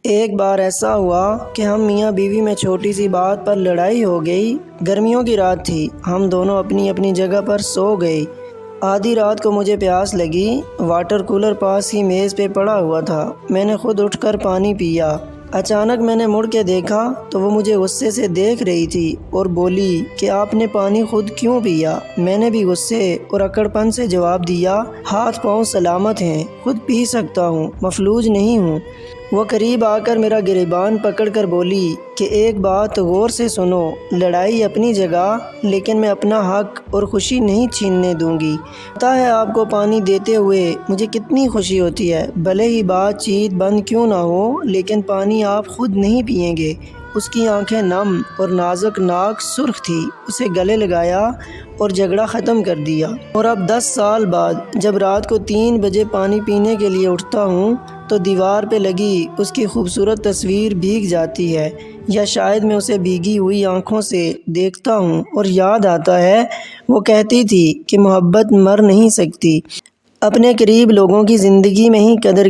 ایک بار ایسا ہوا کہ ہم میاں بیوی میں چھوٹی سی بات پر لڑائی ہو گئی۔ گرمیوں کی رات تھی، ہم دونوں اپنی اپنی جگہ پر سو گئے۔ آدھی رات کو مجھے پیاس لگی، واٹر کولر پاس ہی میز پہ پڑا ہوا تھا، میں نے خود اٹھ کر پانی پیا۔ اچانک میں نے مڑ کے دیکھا تو وہ مجھے غصے سے دیکھ رہی تھی اور بولی کہ آپ نے پانی خود کیوں پیا؟ میں نے بھی غصے اور اکڑ پن سے جواب دیا، ہاتھ پاؤں سلامت ہیں، خود پی سکتا ہوں، مفلوج نہیں ہوں۔ وہ قریب آ کر میرا گریبان پکڑ کر بولی کہ ایک بات غور سے سنو، لڑائی اپنی جگہ، لیکن میں اپنا حق اور خوشی نہیں چھیننے دوں گی۔ پتہ ہے آپ کو پانی دیتے ہوئے مجھے کتنی خوشی ہوتی ہے، بھلے ہی بات چیت بند کیوں نہ ہو، لیکن پانی آپ خود نہیں پئیں گے۔ اس کی آنکھیں نم اور نازک ناک سرخ تھی، اسے گلے لگایا اور جھگڑا ختم کر دیا۔ اور اب 10 سال بعد جب رات کو 3 بجے پانی پینے کے لیے اٹھتا ہوں تو دیوار پہ لگی اس کی خوبصورت تصویر بھیگ جاتی ہے، یا شاید میں اسے بھیگی ہوئی آنکھوں سے دیکھتا ہوں اور یاد آتا ہے وہ کہتی تھی کہ محبت مر نہیں سکتی، اپنے قریب لوگوں کی زندگی میں ہی قدر